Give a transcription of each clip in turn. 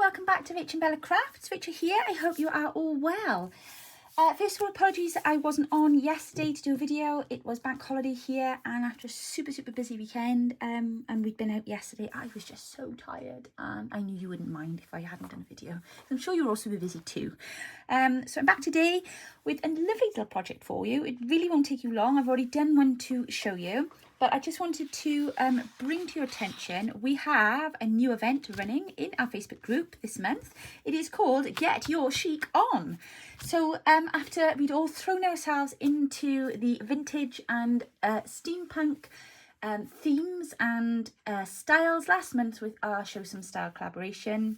welcome back to Rach and Bella Crafts. Rachel here. I hope you are all well. First of all, apologies that I wasn't on yesterday to do a video. It was bank holiday here, and after a super busy weekend, and we'd been out yesterday, I was just so tired, and I knew you wouldn't mind if I hadn't done a video. I'm sure you're also busy too. So I'm back today with a lovely little project for you. It really won't take you long. I've already done one to show you, but I just wanted to bring to your attention, we have a new event running in our Facebook group this month. It is called Get Your Chic On. So after we'd all thrown ourselves into the vintage and steampunk themes and styles last month with our Show Some Style collaboration,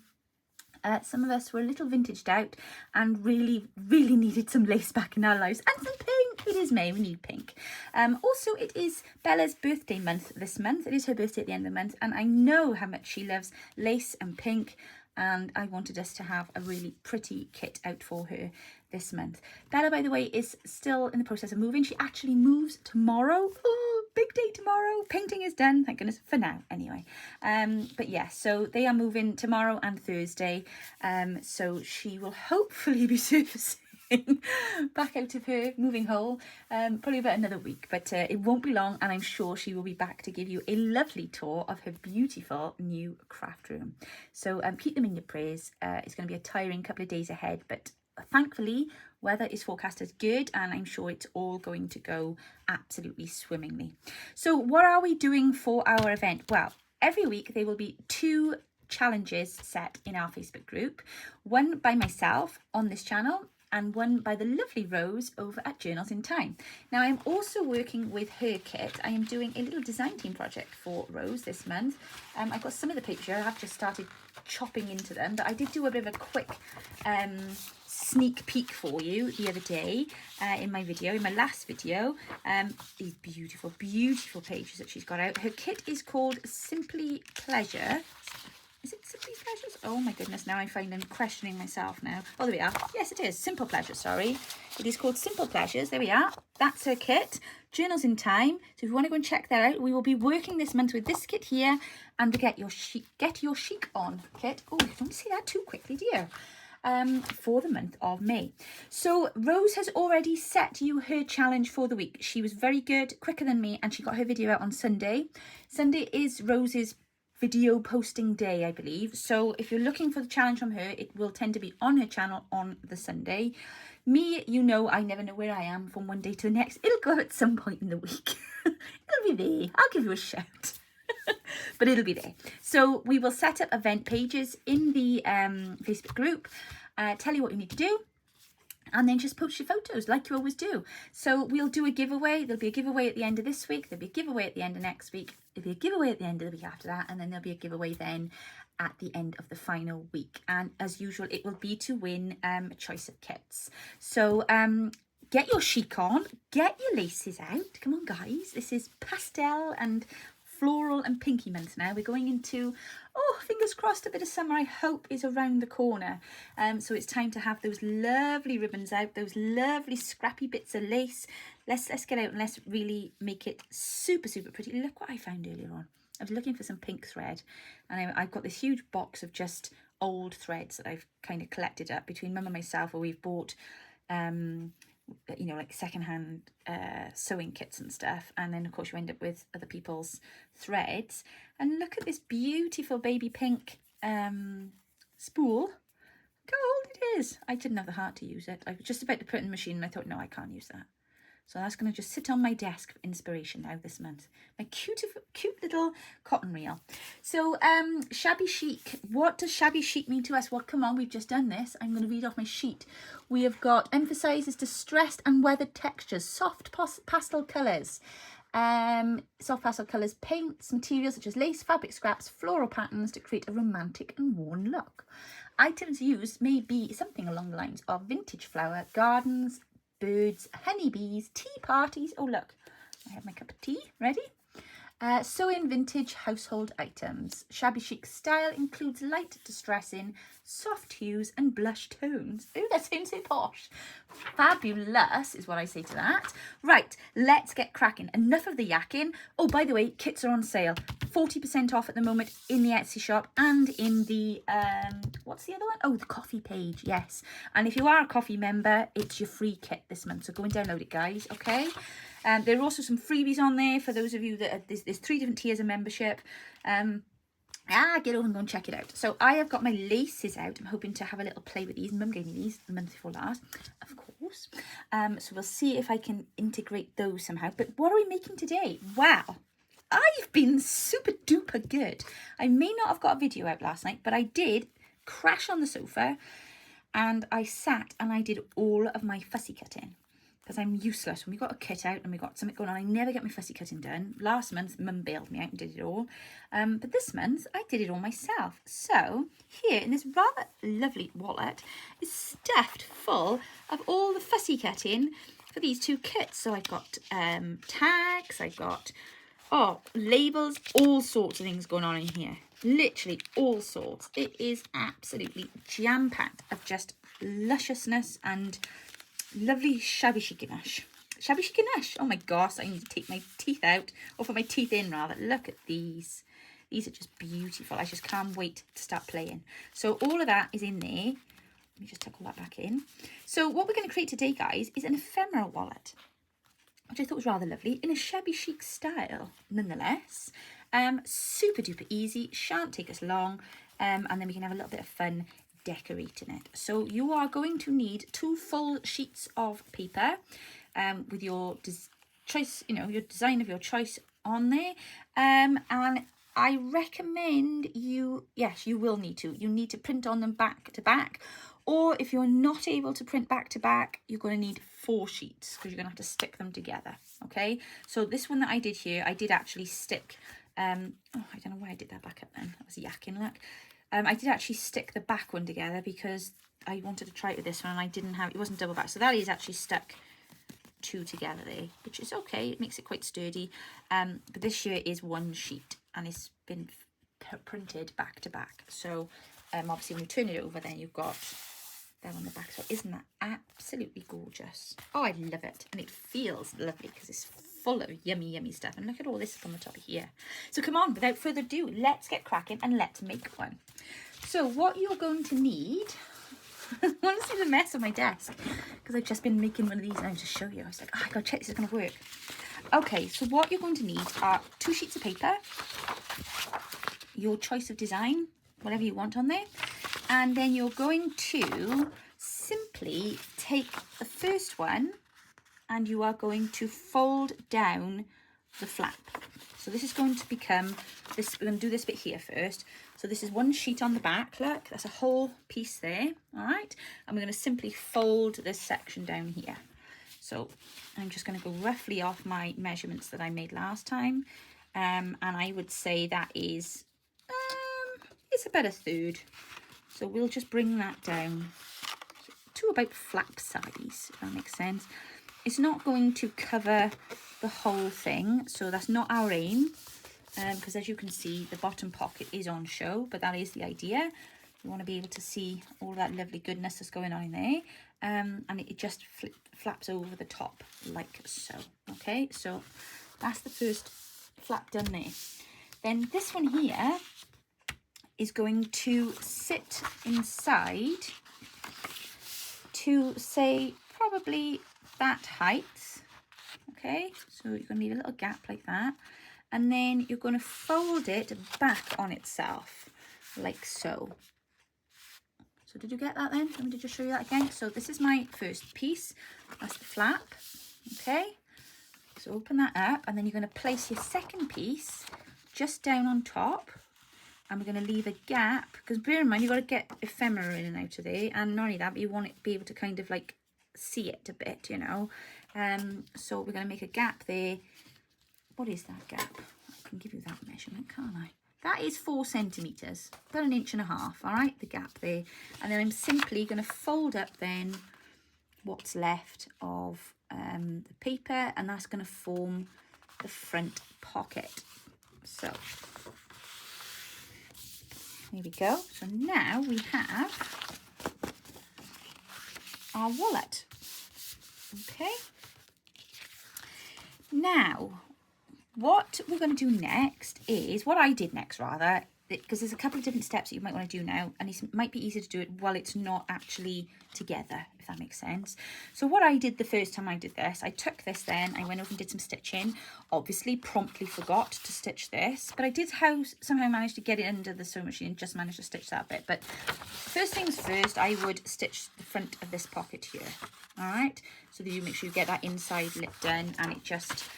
some of us were a little vintaged out and really needed some lace back in our lives and some pink. It is May, we need pink. Also, it is Bella's birthday month this month. It is her birthday at the end of the month, and I know how much she loves lace and pink, and I wanted us to have a really pretty kit out for her this month. Bella, by the way, is still in the process of moving. She actually moves tomorrow. Oh, big day tomorrow. Painting is done, thank goodness, for now anyway. But yeah, so they are moving tomorrow and Thursday. So she will hopefully be surfacing back out of her moving hole, probably about another week, but it won't be long, and I'm sure she will be back to give you a lovely tour of her beautiful new craft room. So keep them in your prayers. It's going to be a tiring couple of days ahead, but thankfully weather is forecast as good, and I'm sure it's all going to go absolutely swimmingly. So what are we doing for our event? Well, every week there will be 2 challenges set in our Facebook group, one by myself on this channel and one by the lovely Rose over at Journals in Time. Now, I'm also working with her kit. I am doing a little design team project for Rose this month. I've got some of the picture. I have just started chopping into them, but I did do a bit of a quick sneak peek for you the other day in my video, in my last video. These beautiful pages that she's got out. Her kit is called Simply Pleasure. Is it Simply Pleasures? Oh my goodness, now I find I'm questioning myself now. Oh, there we are. Yes, it is. Simple Pleasures, sorry. It is called Simple Pleasures. There we are. That's her kit. Journals in Time. So if you want to go and check that out, we will be working this month with this kit here and the Get Your Chic On kit. Oh, you don't see that too quickly, dear. For the month of May. So Rose has already set you her challenge for the week. She was very good, quicker than me, and she got her video out on Sunday. Sunday is Rose's video posting day, I believe. So if you're looking for the challenge from her, it will tend to be on her channel on the Sunday. Me, you know, I never know where I am from one day to the next. It'll go at some point in the week. It'll be there. I'll give you a shout. But it'll be there. So we will set up event pages in the Facebook group, tell you what you need to do, and then just post your photos like you always do. So we'll do a giveaway. There'll be a giveaway at the end of this week. There'll be a giveaway at the end of next week. There'll be a giveaway at the end of the week after that. And then there'll be a giveaway then at the end of the final week. And as usual, it will be to win a choice of kits. So get your chic on. Get your laces out. Come on, guys. This is pastel and floral and pinky month now. We're going into, oh, fingers crossed, a bit of summer I hope is around the corner. So it's time to have those lovely ribbons out, those lovely scrappy bits of lace. Let's get out and let's really make it super pretty. Look what I found earlier on. I was looking for some pink thread, and I've got this huge box of just old threads that I've kind of collected up between Mum and myself, where we've bought you know, like secondhand sewing kits and stuff, and then of course you end up with other people's threads. And look at this beautiful baby pink spool. Look how old it is. I didn't have the heart to use it. I was just about to put it in the machine and I thought, no, I can't use that. So that's going to just sit on my desk for inspiration now this month. My cute little cotton reel. So Shabby Chic. What does Shabby Chic mean to us? Well, come on, we've just done this. I'm going to read off my sheet. We have got emphasises distressed and weathered textures, soft pastel colours. Soft pastel colours, paints, materials such as lace, fabric scraps, floral patterns to create a romantic and worn look. Items used may be something along the lines of vintage flower, gardens, birds, honeybees, tea parties. Oh, look, I have my cup of tea ready. Sew-in vintage household items. Shabby Chic style includes light distressing, soft hues and blush tones. Oh, that sounds so posh. Fabulous is what I say to that. Right, let's get cracking. Enough of the yakking. Oh, by the way, kits are on sale. 40% off at the moment in the Etsy shop and in the, what's the other one? Oh, the coffee page, yes. And if you are a coffee member, it's your free kit this month. So go and download it, guys, okay? There are also some freebies on there for those of you that are, there's 3 different tiers of membership. Get over and go and check it out. So I have got my laces out. I'm hoping to have a little play with these. Mum gave me these the month before last, of course. So we'll see if I can integrate those somehow. But what are we making today? Wow, I've been super duper good. I may not have got a video out last night, but I did crash on the sofa and I sat and I did all of my fussy cutting. Because I'm useless. When we got a kit out and we got something going on, I never get my fussy cutting done. Last month, Mum bailed me out and did it all. But this month, I did it all myself. So, here in this rather lovely wallet is stuffed full of all the fussy cutting for these 2 kits. So I've got tags, I've got, labels, all sorts of things going on in here. Literally all sorts. It is absolutely jam-packed of just lusciousness and lovely shabby chic-ish. Shabby chic-ish. Oh my gosh, I need to take my teeth out, or put my teeth in rather. Look at these. These are just beautiful. I just can't wait to start playing. So all of that is in there. Let me just tuck all that back in. So what we're going to create today, guys, is an ephemera wallet, which I thought was rather lovely, in a shabby chic style, nonetheless. Super duper easy, shan't take us long, and then we can have a little bit of fun decorating it. So you are going to need 2 full sheets of paper with your choice, your design of your choice on there, and I recommend you will need to print on them back to back, or if you're not able to print back to back, you're going to need 4 sheets because you're going to have to stick them together. Okay, so this one that I did here, I did actually stick I don't know why I did that back up then, that was yakking luck. I did actually stick the back one together because I wanted to try it with this one and I didn't have, it wasn't double back. So that is actually stuck 2 together there, which is okay. It makes it quite sturdy. But this year is 1 sheet and it's been printed back to back. So obviously when you turn it over, then you've got them on the back. So isn't that absolutely gorgeous? Oh, I love it. And it feels lovely because it's full of yummy, yummy stuff. And look at all this up on the top of here. So come on, without further ado, let's get cracking and let's make one. So what you're going to need, I want to see the mess on my desk because I've just been making one of these now to show you. I was like, I gotta check this is going to work. Okay, so what you're going to need are 2 sheets of paper, your choice of design, whatever you want on there, and then you're going to simply take the first one and you are going to fold down the flap. So this is going to become this, we're going to do this bit here first. So this is 1 sheet on the back, look, that's a whole piece there, all right? And we're going to simply fold this section down here. So I'm just going to go roughly off my measurements that I made last time. And I would say that is, it's about 1/3. So we'll just bring that down to about flap size, if that makes sense. It's not going to cover the whole thing, so that's not our aim, because as you can see, the bottom pocket is on show, but that is the idea. You want to be able to see all that lovely goodness that's going on in there, and it just flaps over the top like so. Okay, so that's the first flap done there. Then this one here is going to sit inside to, say, probably that height. Okay, so you're going to need a little gap like that, and then you're going to fold it back on itself like so. So did you get that then? Let me just show you that again. So this is my first piece, that's the flap. Okay, so open that up, and then you're going to place your second piece just down on top, and we're going to leave a gap, because bear in mind you've got to get ephemera in and out of there, and not only that, but you want it to be able to kind of like see it a bit, you know. So we're going to make a gap there. What is that gap? I can give you that measurement, can't I? That is 4 centimeters, about 1.5 inches, all right, the gap there. And then I'm simply going to fold up then what's left of the paper, and that's going to form the front pocket. So here we go. So now we have our wallet. Okay. Now, what we're going to do next is, what I did next rather, because there's a couple of different steps that you might want to do now, and it might be easier to do it while it's not actually together, if that makes sense. So what I did the first time I did this, I took this then, I went over and did some stitching, obviously promptly forgot to stitch this, but I did somehow manage to get it under the sewing machine and just managed to stitch that bit. But first things first, I would stitch the front of this pocket here, all right, so that you make sure you get that inside lip done, and it just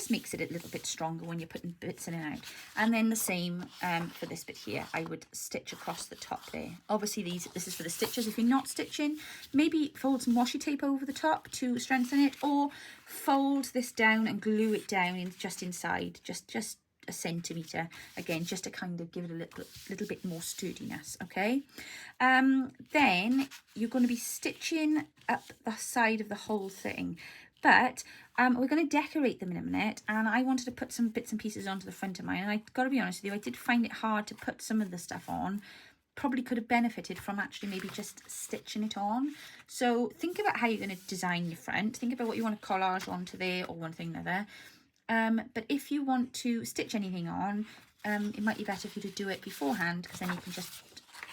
makes it a little bit stronger when you're putting bits in and out. And then the same for this bit here, I would stitch across the top there. Obviously this is for the stitches. If you're not stitching, maybe fold some washi tape over the top to strengthen it, or fold this down and glue it down just inside, just a centimetre, again, just to kind of give it a little bit more sturdiness. Okay, then you're going to be stitching up the side of the whole thing, but we're going to decorate them in a minute, and I wanted to put some bits and pieces onto the front of mine, and I've got to be honest with you, I did find it hard to put some of the stuff on. Probably could have benefited from actually maybe just stitching it on. So think about how you're going to design your front. Think about what you want to collage onto there, or one thing or another. But if you want to stitch anything on, it might be better for you to do it beforehand, because then you can just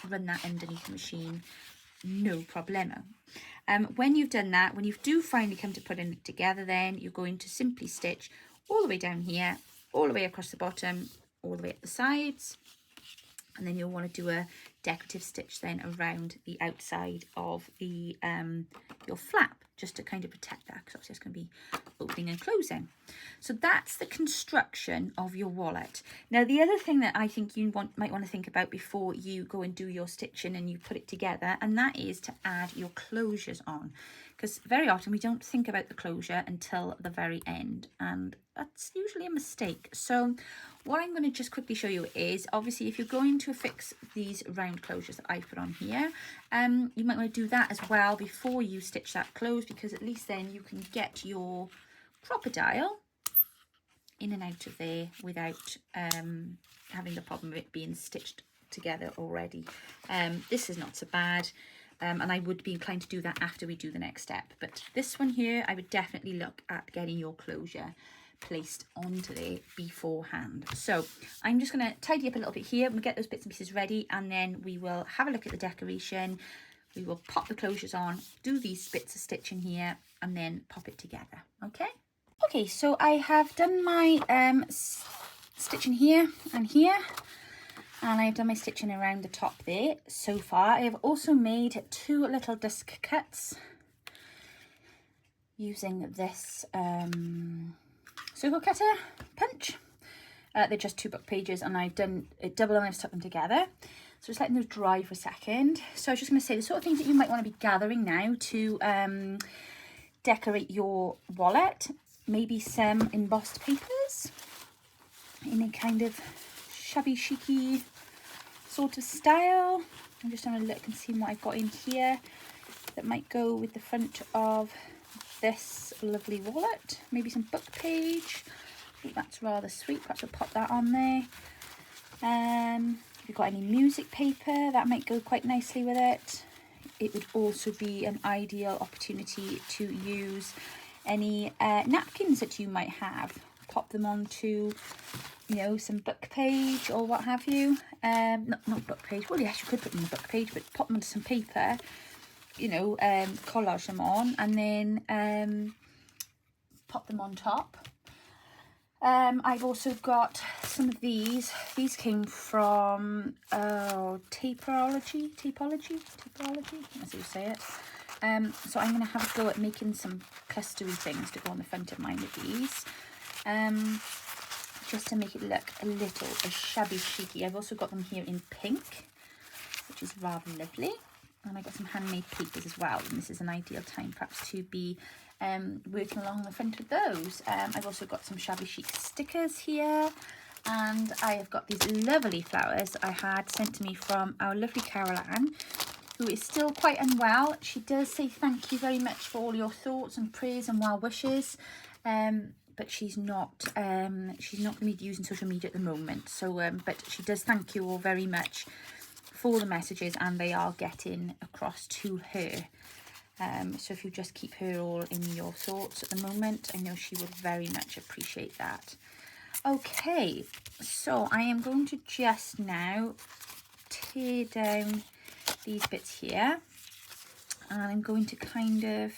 run that underneath the machine, no problemo. When you've done that, when you do finally come to putting it together, then you're going to simply stitch all the way down here, all the way across the bottom, all the way up the sides, and then you'll want to do a decorative stitch then around the outside of the your flap, just to kind of protect that, because obviously it's going to be opening and closing. So that's the construction of your wallet. Now the other thing that I think you might want to think about before you go and do your stitching and you put it together, and that is to add your closures on, because very often we don't think about the closure until the very end, and that's usually a mistake. So what I'm going to just quickly show you is, obviously if you're going to fix these round closures that I put on here, you might want to do that as well before you stitch that close, because at least then you can get your crocodile in and out of there without having the problem of it being stitched together already. This is not so bad, and I would be inclined to do that after we do the next step, but this one here I would definitely look at getting your closure placed onto there beforehand. So I'm just going to tidy up a little bit here, we'll get those bits and pieces ready, and then we will have a look at the decoration. We will pop the closures on, do these bits of stitching here, and then pop it together. Okay, so I have done my stitching here and here, and I've done my stitching around the top there so far. I have also made 2 little disc cuts using this circle cutter punch. They're just 2 book pages, and I've done a double and I've stuck them together. So just letting those dry for a second. So I was just going to say the sort of things that you might want to be gathering now to decorate your wallet. Maybe some embossed papers in a kind of shabby chic sort of style. I'm just having a look and seeing what I've got in here that might go with the front of this lovely wallet. Maybe some book page. I think that's rather sweet. Perhaps I'll pop that on there. If you've got any music paper, that might go quite nicely with it. It would also be an ideal opportunity to use any napkins that you might have. Pop them onto, you know, some book page or what have you. Not book page. Well, yes, you could put them on the book page, but pop them onto some paper. You know, collage them on, and then pop them on top. I've also got some of these. These came from Tapology. That's how you say it. So I'm going to have a go at making some clustery things to go on the front of mine with these. Just to make it look a little shabby chic. I've also got them here in pink, which is rather lovely. And I got some handmade papers as well, and this is an ideal time perhaps to be working along the front with those. I've also got some shabby chic stickers here, and I have got these lovely flowers I had sent to me from our lovely Carol Ann, who is still quite unwell. She does say thank you very much for all your thoughts and prayers and well wishes, but she's not going to be using social media at the moment. So but she does thank you all very much for the messages, and they are getting across to her. So if you just keep her all in your thoughts at the moment, I know she would very much appreciate that. Okay, so I am going to just now tear down these bits here, and I'm going to kind of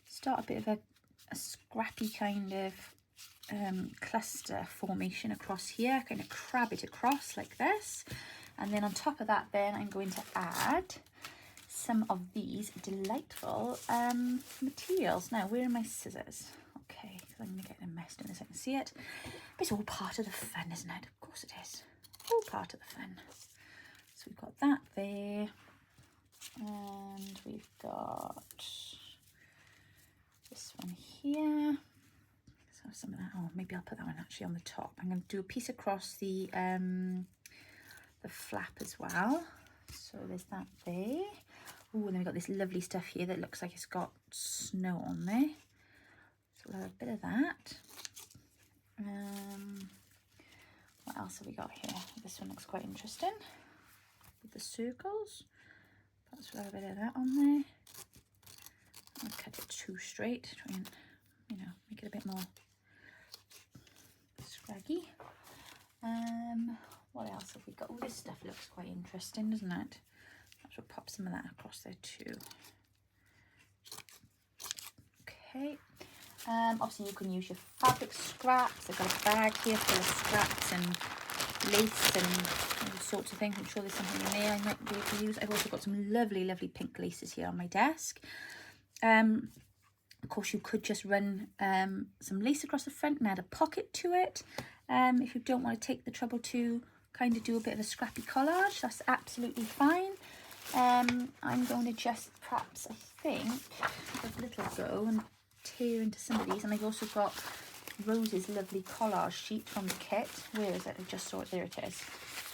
start a bit of a scrappy kind of cluster formation across here, kind of crab it across like this, and then on top of that then I'm going to add some of these delightful materials. Now, where are my scissors? Okay, because I'm going to get them messed in this, I can see it. But it's all part of the fun, isn't it? Of course it is. All part of the fun. So we've got that there. And we've got this one here. So some of that, oh, maybe I'll put that one actually on the top. I'm going to do a piece across the flap as well. So there's that there. Oh, and then we've got this lovely stuff here that looks like it's got snow on there. So we'll have a bit of that. What else have we got here? This one looks quite interesting with the circles. Perhaps we'll have a bit of that on there. I'll cut it too straight, try and, you know, make it a bit more scraggy. What else have we got? Oh, this stuff looks quite interesting, doesn't it? Perhaps we'll pop some of that across there too. Okay. Obviously you can use your fabric scraps. I've got a bag here full of scraps and lace and all sorts of things. I'm sure there's something in there I might be able to use. I've also got some lovely, lovely pink laces here on my desk. Of course, you could just run some lace across the front and add a pocket to it. If you don't want to take the trouble to kind of do a bit of a scrappy collage, that's absolutely fine. I'm going to just perhaps, I think, give a little go and tear into some of these. And I've also got Rose's lovely collage sheet from the kit. Where is it? I just saw it. There it is.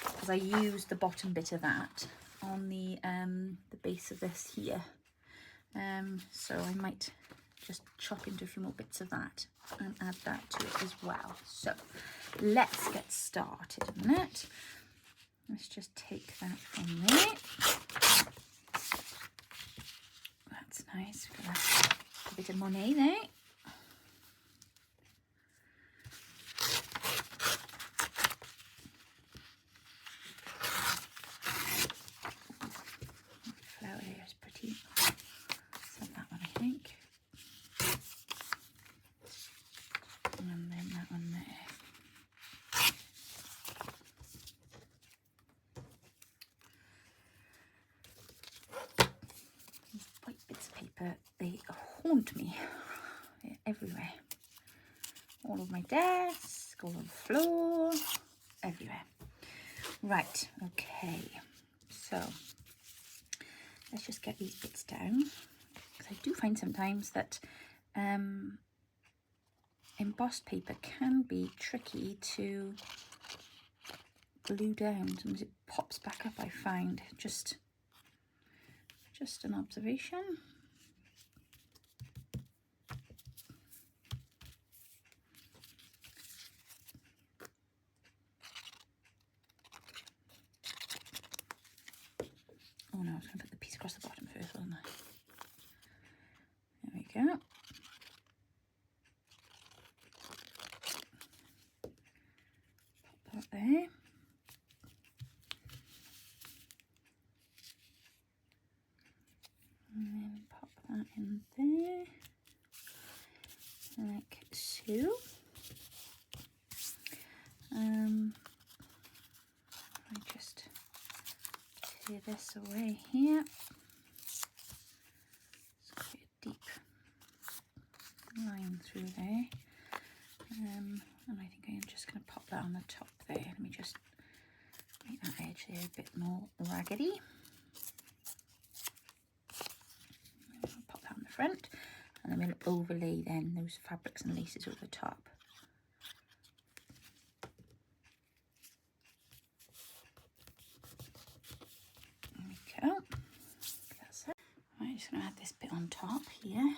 Because I used the bottom bit of that on the base of this here. So I might just chop into a few more bits of that and add that to it as well. So let's get started on it. Let's just take that from there. That's nice. Got a bit of Monet there. Flower here is pretty. So that one, I think. And then that one there. These white bits of paper, they haunt me. They're everywhere. All over my desk, all on the floor, everywhere. Right, okay. So let's just get these bits down. Because I do find sometimes that embossed paper can be tricky to glue down. Sometimes it pops back up, I find. Just an observation. Oh no, I was going to put the piece across the bottom first, wasn't I? There we go. Pop that there. And then pop that in there, like so. I just tear this away here. It's quite a deep line through there. And I think I'm just going to pop that on the top there. Let me just make that edge there a bit more raggedy. Pop that on the front, and then we'll overlay then those fabrics and laces over the top. There we go. That's it. I'm just going to add this bit on top here.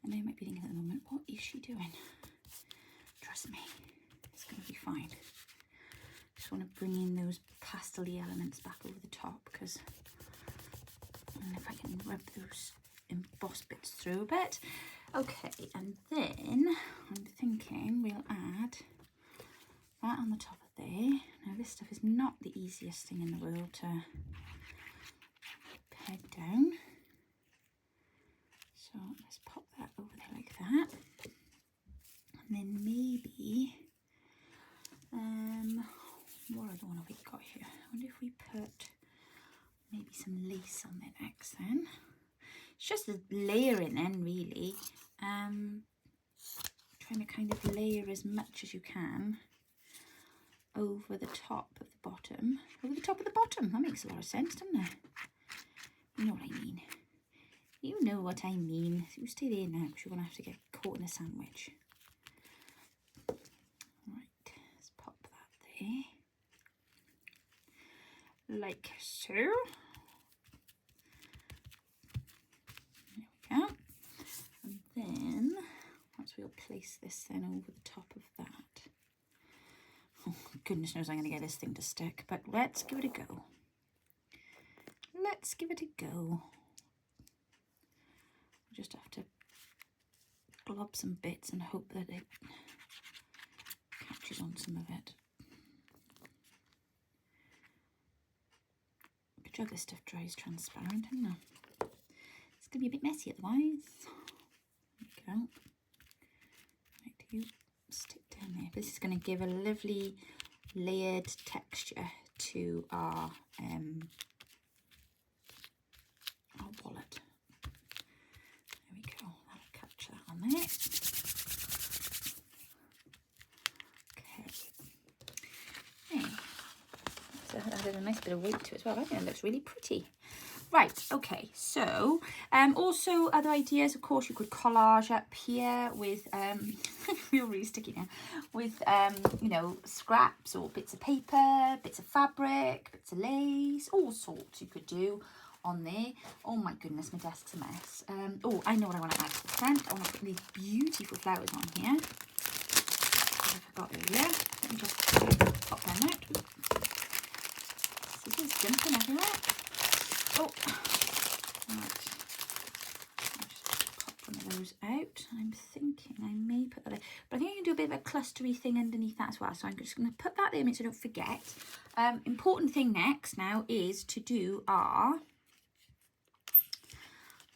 And I might be thinking at the moment, what is she doing? Trust me, it's going to be fine. Just want to bring in those pastel-y elements back over the top, because if I can rub those embossed bits through a bit. Okay, and then I'm thinking we'll add that on the top of there. Now this stuff is not the easiest thing in the world to peg down. So let's pop that over there like that. And then maybe, what other one have we got here? I wonder if we put maybe some lace on there next then. It's just a layering then really. Trying to kind of layer as much as you can over the top of the bottom. Over the top of the bottom, that makes a lot of sense, doesn't it? You know what I mean. You know what I mean. You stay there now because you're going to have to get caught in a sandwich. Right, let's pop that there. Like so. There we go. And then, once we'll place this then over the top of that. Oh, goodness knows I'm going to get this thing to stick, but let's give it a go. Let's give it a go. Just have to glob some bits and hope that it catches on some of it. Good job this stuff dries transparent, isn't it? It's going to be a bit messy otherwise. There we go. Right, you stick down there. This is going to give a lovely layered texture to our wallet. There we go. That'll catch that on there. Okay. There. So that added a nice bit of weight to it as well. I think it looks really pretty. Right, okay, so also other ideas, of course, you could collage up here with, I feel really sticky now, with, you know, scraps or bits of paper, bits of fabric, bits of lace, all sorts you could do on there. Oh my goodness, my desk's a mess. Oh, I know what I want to add to the front. I want to put these beautiful flowers on here. I forgot earlier. Let me just pop them out. Scissors jumping everywhere. Oh, right. I'll just pop one of those out. I'm thinking I may put that there, but I think I can do a bit of a clustery thing underneath that as well. So I'm just going to put that there so I don't forget. Important thing next now is to do our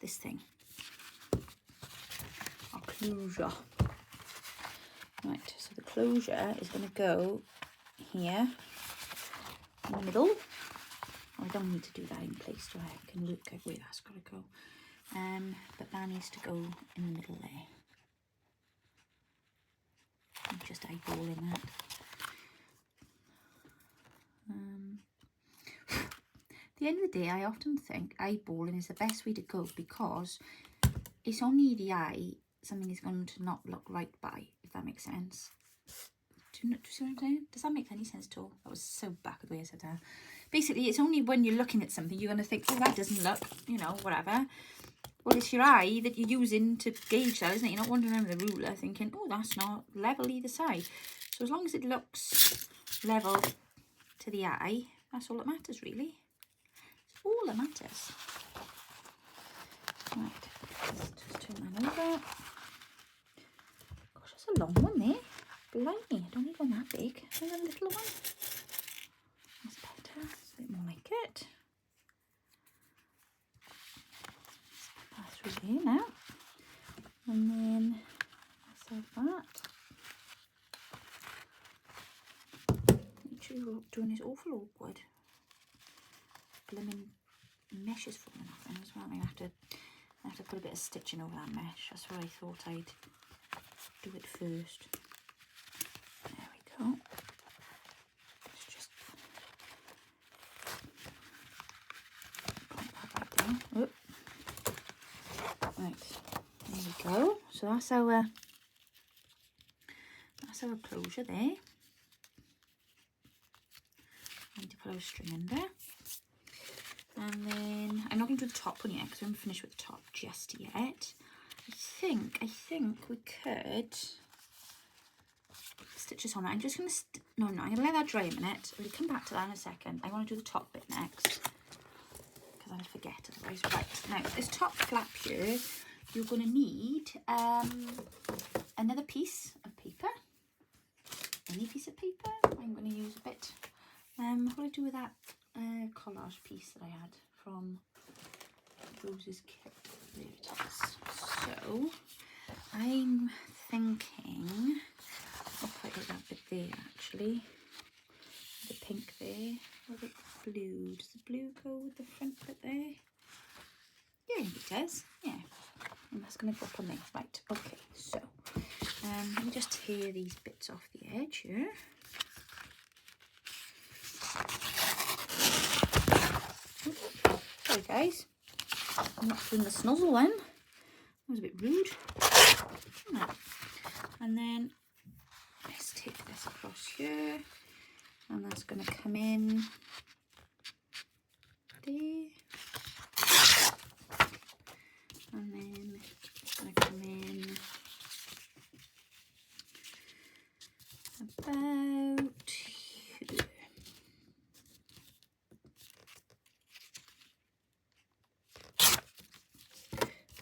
this thing, our closure. Right, so the closure is going to go here in the middle. Oh, I don't need to do that in place, do I? I can look at where that's got to go. But that needs to go in the middle there. I'm just eyeballing that. At the end of the day, I often think eyeballing is the best way to go because it's only the eye something is going to not look right by, if that makes sense. Do you see what I'm saying? Does that make any sense at all? That was so back of the way I said that. Basically, it's only when you're looking at something you're going to think, oh, that doesn't look, you know, whatever. Well, it's your eye that you're using to gauge that, isn't it? You're not wandering around with a ruler thinking, oh, that's not level either side. So as long as it looks level to the eye, that's all that matters, really. It's all that matters. Right, let's just turn that over. Gosh, that's a long one there. Blimey, I don't need one that big. I need a little one. That's better. It's a bit more like it. Let's put that through here now. And then let's have that. Literally doing this awful awkward. Blimmin' mesh is falling off then as well. I have to put a bit of stitching over that mesh. That's where I thought I'd do it first. There we go. Let's just pop that back down. Oop. Right, there we go. So that's our closure there. I need to put our string under. And then I'm not going to do the top one yet because I haven't finished with the top just yet. I think we could stitches on it. I'm just going to, I'm going to let that dry a minute. We'll come back to that in a second. I want to do the top bit next, because I'll forget otherwise. Right, now this top flap here, you're going to need another piece of paper. Any piece of paper. I'm going to use a bit. What do I do with that collage piece that I had from Rose's kit? There it is. So I'm thinking I'll quite like that bit there actually. The pink there. Or the blue. Does the blue go with the front bit there? Yeah, it does. Yeah. And that's going to drop on there. Right, okay, so let me just tear these bits off the edge here. Sorry guys, I'm not doing the snuzzle one. That was a bit rude. No. And then let's take this across here, and that's going to come in there. And then it's going to come in about here.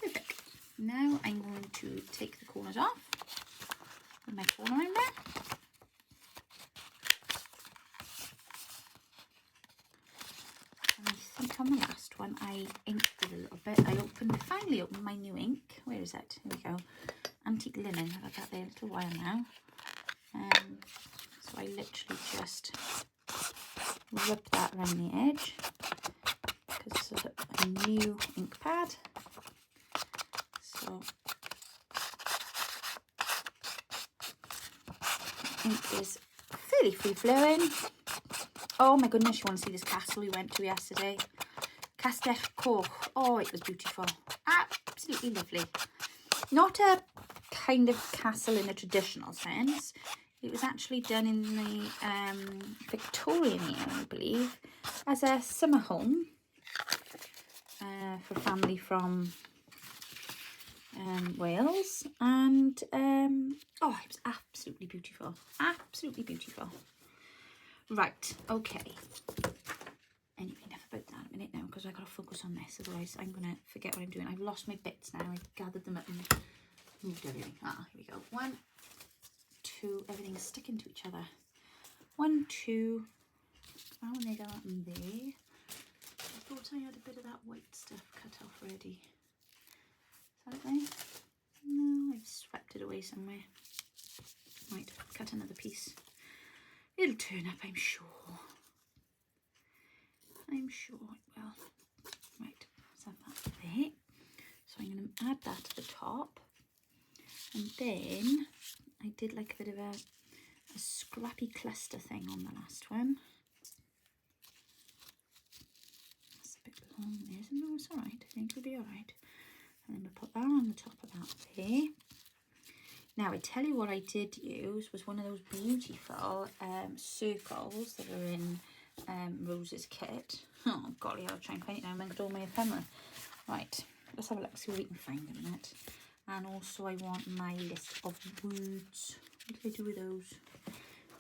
Perfect. Now I'm going to take the corners off. Put my corner in there. And I think on the last one I inked it a little bit. I finally opened my new ink. Where is it? Here we go. Antique linen. I've had that there a little while now. So I literally just rub that around the edge, because it's a new ink pad. So ink is fairly free flowing. Oh my goodness, you want to see this castle we went to yesterday? Castell Coch. Oh, it was beautiful. Absolutely lovely. Not a kind of castle in a traditional sense. It was actually done in the Victorian era, I believe, as a summer home for family from Wales. And oh, it was absolutely beautiful. Absolutely beautiful. Right, okay. Anyway, enough about that a minute now, because I've got to focus on this, otherwise I'm going to forget what I'm doing. I've lost my bits now. I've gathered them up and moved everything. Ah, here we go. 1, 2, everything's sticking to each other. 1, 2. Oh, and they go up in there. I thought I had a bit of that white stuff cut off already. Is that it there? No, I've swept it away somewhere. Right, cut another piece. It'll turn up, I'm sure. I'm sure it will. Right, let's have that there. So I'm going to add that to the top. And then I did like a bit of a scrappy cluster thing on the last one. That's a bit long there, isn't it? No, it's alright. I think it'll be alright. And then we'll put that on the top of that there. Now, I tell you what I did use was one of those beautiful circles that are in Rose's kit. Oh, golly, I'll try and find it now. I'm going to do my ephemera. Right, let's have a look, see what we can find in it. And also, I want my list of words. What did I do with those?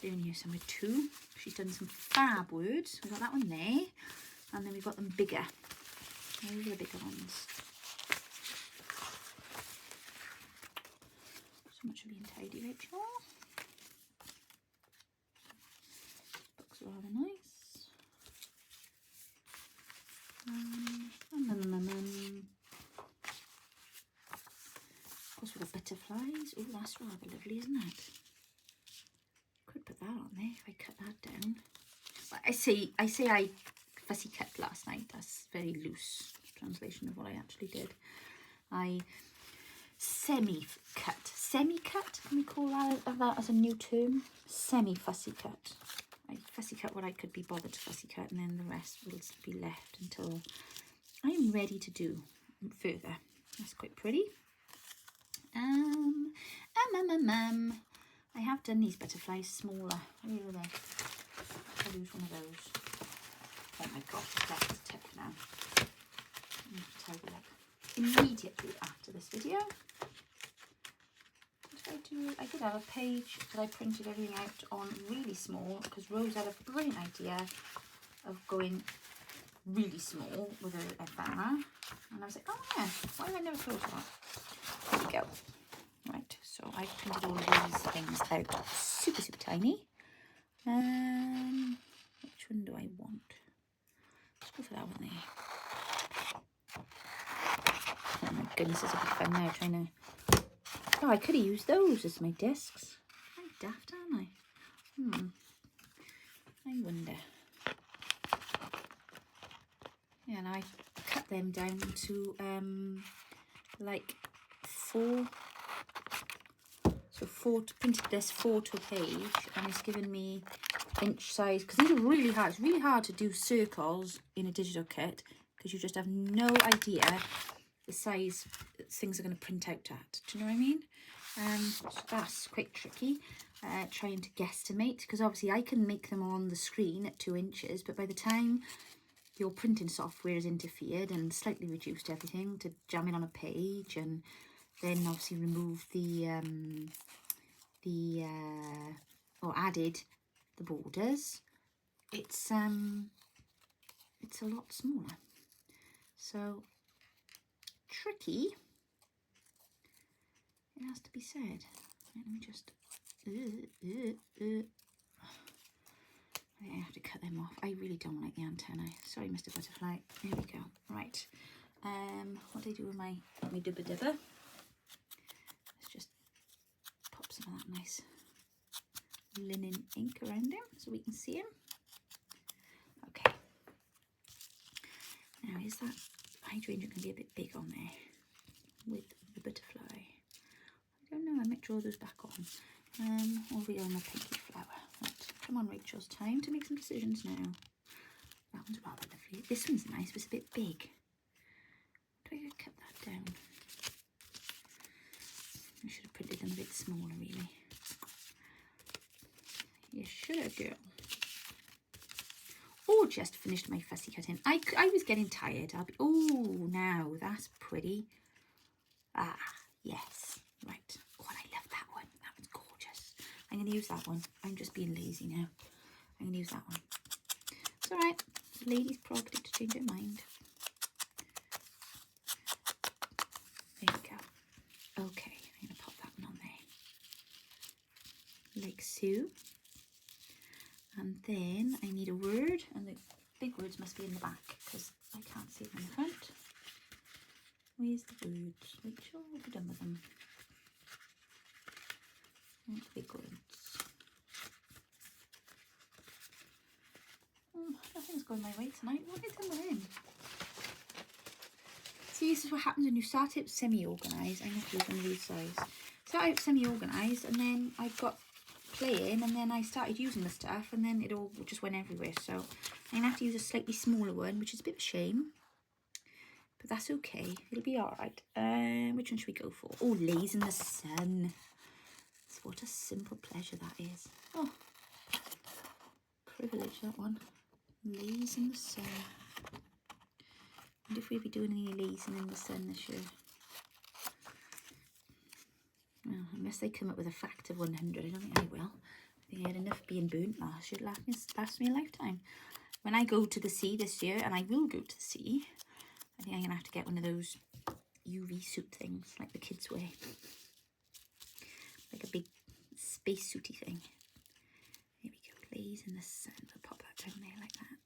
They're in here somewhere too. She's done some fab words. We've got that one there. And then we've got them bigger. Those are the bigger ones. So much for being tidy, Rachel. Books are rather nice. Of course, we've got butterflies. Oh, that's rather lovely, isn't it? Could put that on there if I cut that down. But I say I fussy cut last night. That's very loose translation of what I actually did. I semi-cut. Semi-cut? Can we call that as a new term? Semi-fussy cut. I fussy cut what I could be bothered to fussy cut, and then the rest will be left until I'm ready to do further. That's quite pretty. I have done these butterflies smaller. Where are they? I'll use one of those. Oh my gosh, that's the tip now. I'm going to tidy up immediately after this video. Just I did have a page that I printed everything out on really small because Rose had a brilliant idea of going really small with an ephemera, and I was like, oh yeah, why have I never thought of that? There we go. Right, so I printed all of these things out super, super tiny. Which one do I want? Let's go for that one there. Oh my goodness, this will be fun now trying to... Oh, I could have used those as my discs. I'm daft, aren't I? I wonder. Yeah, and I cut them down to like 4. So printed this 4 to a page, and it's given me inch size, because these are really hard. It's really hard to do circles in a digital kit because you just have no idea the size things are going to print out at. Do you know what I mean? So that's quite tricky, trying to guesstimate, because obviously I can make them on the screen at 2 inches, but by the time your printing software has interfered and slightly reduced everything to jam it on a page, and then obviously remove or added the borders, it's a lot smaller. So tricky, it has to be said. Let me just I have to cut them off. I really don't like the antennae. Sorry, Mr. Butterfly. Here we go. Right. What do I do with my dibba dibba? Let's just pop some of that nice linen ink around him so we can see him. Okay. Now, is that hydrangea going to be a bit big on there with the butterfly? I don't know. I might draw those back on. Or we on my pinky flower. Right. Come on, Rachel. It's time to make some decisions now. That one's rather lovely. This one's nice, but it's a bit big. Do I cut that down? I should have printed them a bit smaller, really. You should have, girl. Oh, just finished my fussy cutting. I was getting tired. Oh, now that's pretty. Ah, yes. Right. God, I love that one. That one's gorgeous. I'm going to use that one. I'm just being lazy now. I'm going to use that one. It's all right. Lady's prerogative to change her mind. There we go. Okay, I'm going to pop that one on there. Like so. And then I need a word, and the big words must be in the back because I can't see them in the front. Where's the words? Rachel, what have you done with them? And the big words. Nothing's going my way tonight. What have I done with them? See, this is what happens when you start it semi-organised. I'm going to use one of these size. Start out semi-organised, and then I got playing, and then I started using the stuff, and then it all just went everywhere. So I'm going to have to use a slightly smaller one, which is a bit of a shame. But that's okay. It'll be all right. Which one should we go for? Oh, Lays in the Sun. What a simple pleasure that is. Oh, privilege, that one. Lays in the Sun. And if we'll be doing any lazing in the sun this year. Well, unless they come up with a factor of 100, I don't think I will. I think I had enough being burnt last year. It last me a lifetime. When I go to the sea this year, and I will go to the sea, I think I'm going to have to get one of those UV suit things, like the kids wear. Like a big space suity thing. Here we go. Lays in the sun. I'll pop that down there like that.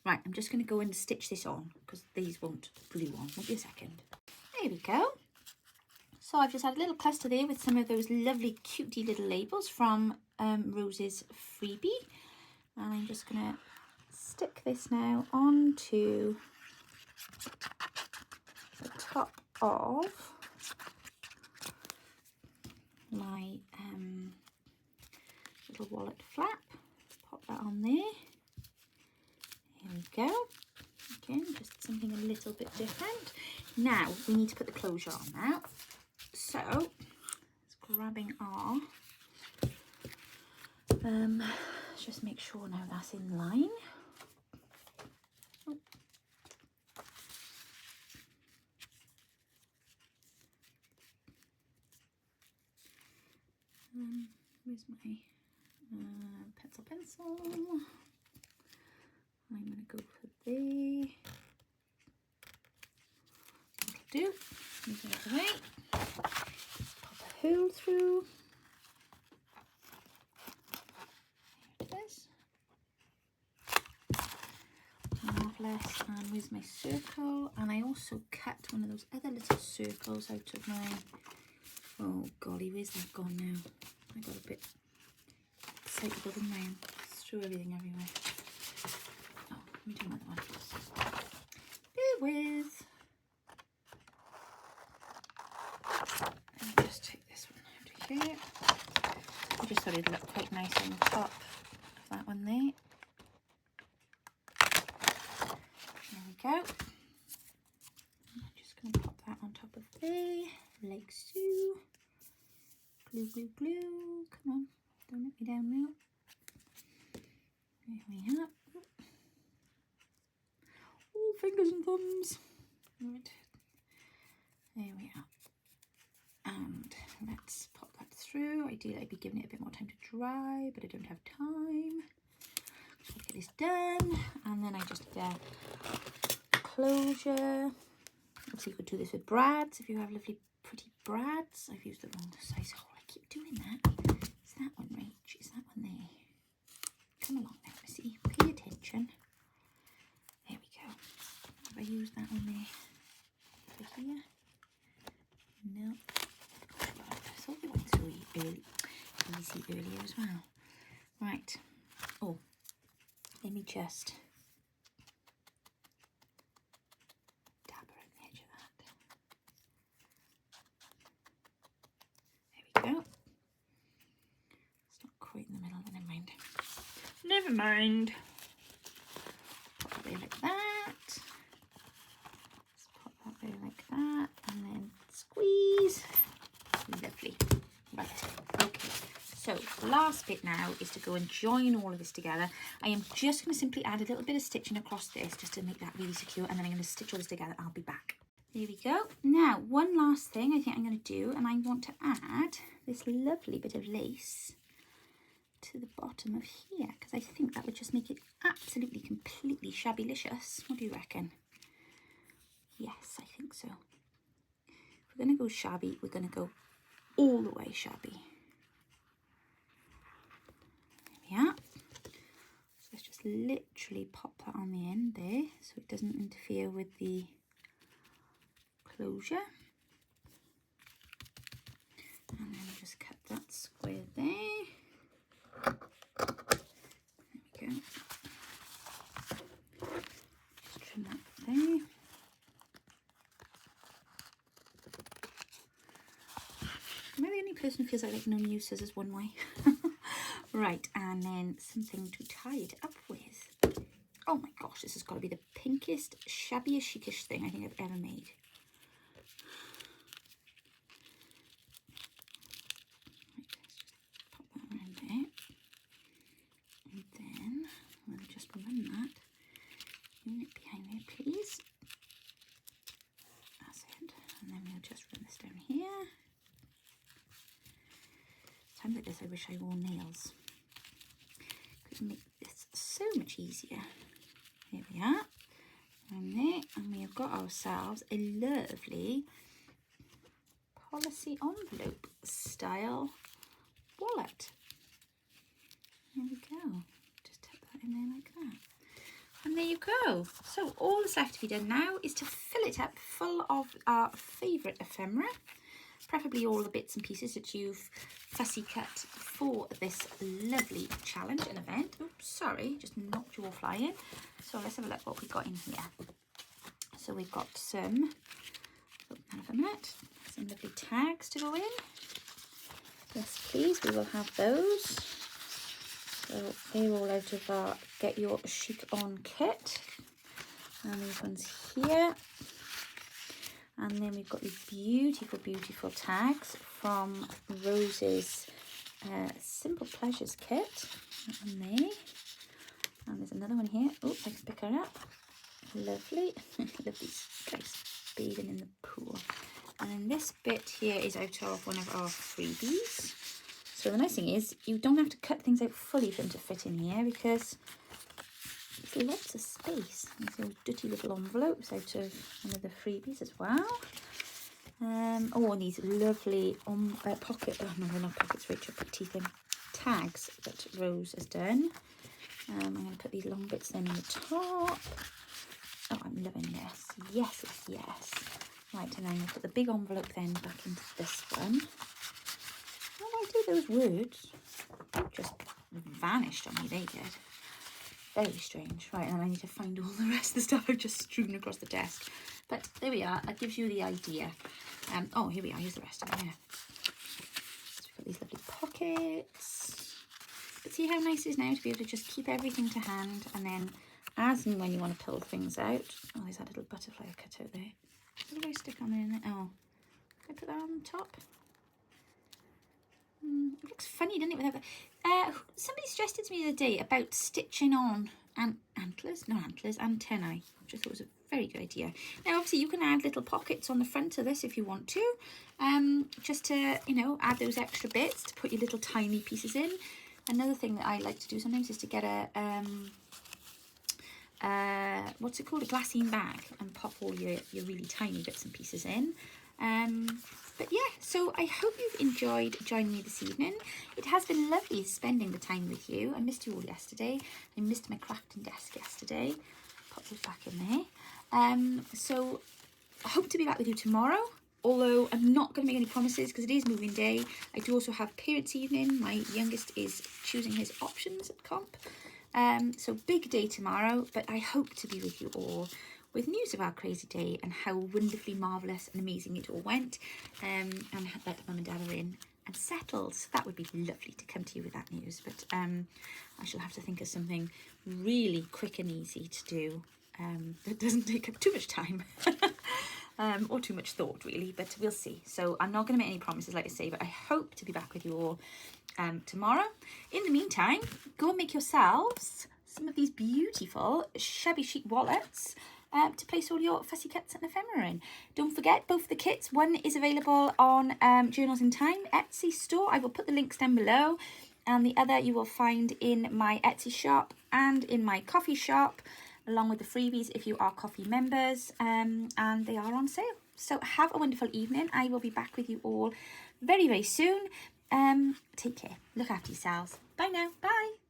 Right, I'm just going to go and stitch this on because these won't glue on. Won't be a second. There we go. So I've just had a little cluster there with some of those lovely cutie little labels from Rose's Freebie. And I'm just going to stick this now onto the top of my little wallet flap. Pop that on there. Here we go. Again, just something a little bit different. Now we need to put the closure on now. So it's grabbing our just make sure now that's in line. Oh. Where's my pencil? I'm going to go for the... That'll do. Move it out of the way. Pop a hole through. There it is. Marvellous. And where's my circle? And I also cut one of those other little circles out of my... Oh golly, where's that gone now? I got a bit excited, didn't I? Threw everything everywhere. Oh, let me do another one. Bear with. Let me just take this one out of here. I just thought it'd look quite nice on the top of that one there. There we go. I'm just going to pop that on top of there, like so. Glue, glue, glue. Come on, don't let me down now. There we are. Oh, fingers and thumbs. Right. There we are. And let's pop that through. Ideally, I'd be giving it a bit more time to dry, but I don't have time. So I'll get this done. And then I just closure. Obviously, you could do this with brads if you have lovely, pretty brads. I've used the wrong size hole. I keep doing that. Is that one right? Is that one there? Come along now, Missy. Pay attention. There we go. Have I used that one there? For here? No. I thought we went so easy earlier as well. Right. Oh, let me just dab around the edge of that. There we go. It's not quite in the middle, but never mind. Never mind. Pop that there like that. Let's pop that there like that, and then squeeze. Lovely. Right. Okay. So last bit now is to go and join all of this together. I am just going to simply add a little bit of stitching across this just to make that really secure, and then I'm going to stitch all this together. I'll be back. There we go. Now, one last thing I think I'm going to do, and I want to add this lovely bit of lace to the bottom of here, because I think that would just make it absolutely, completely shabby-licious. What do you reckon? Yes, I think so. If we're going to go shabby, we're going to go all the way shabby. There we are. So let's just literally pop that on the end there so it doesn't interfere with the closure. And then just cut that square there. There we go. Just trim that there. Am I the only person who feels like no new scissors one way? Right, and then something to tie it up with. Oh my gosh, this has got to be the pinkest, shabbiest, chicish thing I think I've ever made. Right, let's just pop that around there. And then we'll just run that unit behind there, please. That's it. And then we'll just run this down here. Times like this, I wish I wore nails. Could make this so much easier. Here we are. And there, and we have got ourselves a lovely policy envelope style wallet. There we go. Just tuck that in there like that. And there you go. So all that's left to be done now is to fill it up full of our favourite ephemera. Preferably all the bits and pieces that you've fussy cut for this lovely challenge and event. Oops, sorry, just knocked you all flying. So let's have a look what we've got in here. So we've got some, have a minute, some lovely tags to go in. Yes, please, we will have those. So they're all out of our Get Your Chic On kit. And these ones here. And then we've got these beautiful, beautiful tags from Rose's Simple Pleasures kit. That one there. And there's another one here. Oh, I can pick her up. Lovely. Love these guys bathing in the pool. And then this bit here is out of one of our freebies. So the nice thing is you don't have to cut things out fully for them to fit in here, because there's lots of space. These little dirty little envelopes out of one of the freebies as well. Oh, and these lovely pocket, oh no, they're not pockets, Rachel, put teeth in, tags that Rose has done. I'm going to put these long bits then in the top. Oh, I'm loving this. Yes, yes, yes. Right, and then we'll put the big envelope then back into this one. How do I do those words? They just vanished on me, they did. Very strange. Right, and then I need to find all the rest of the stuff I've just strewn across the desk. But there we are. That gives you the idea. Oh, here we are. Here's the rest of it here. So we've got these lovely pockets. But see how nice it is now to be able to just keep everything to hand, and then as and when you want to pull things out. Oh, there's that little butterfly I cut out there. What do I stick on there? Oh, can I put that on the top? It looks funny, doesn't it? Without that. Somebody suggested to me the other day about stitching on antennae, which I thought was a very good idea. Now, obviously, you can add little pockets on the front of this if you want to, just to, you know, add those extra bits to put your little tiny pieces in. Another thing that I like to do sometimes is to get a what's it called, a glassine bag, and pop all your really tiny bits and pieces in. But yeah, so I hope you've enjoyed joining me this evening. It has been lovely spending the time with you. I missed you all yesterday. I missed my crafting desk yesterday. Pop those back in there. So I hope to be back with you tomorrow, although I'm not going to make any promises because it is moving day. I do also have parents' evening. My youngest is choosing his options at comp. So big day tomorrow, but I hope to be with you all with news of our crazy day and how wonderfully marvellous and amazing it all went, and that mum and dad are in and settled. So that would be lovely to come to you with that news, but I shall have to think of something really quick and easy to do that doesn't take up too much time or too much thought really, but we'll see. So I'm not going to make any promises, like I say, but I hope to be back with you all tomorrow. In the meantime, go and make yourselves some of these beautiful Shabby Chic wallets to place all your fussy cuts and ephemera in. Don't forget, both the kits, one is available on Journals in Time Etsy store. I will put the links down below, and the other you will find in my Etsy shop and in my coffee shop, along with the freebies if you are coffee members, and they are on sale. So have a wonderful evening. I will be back with you all very, very soon. Take care. Look after yourselves. Bye now. Bye.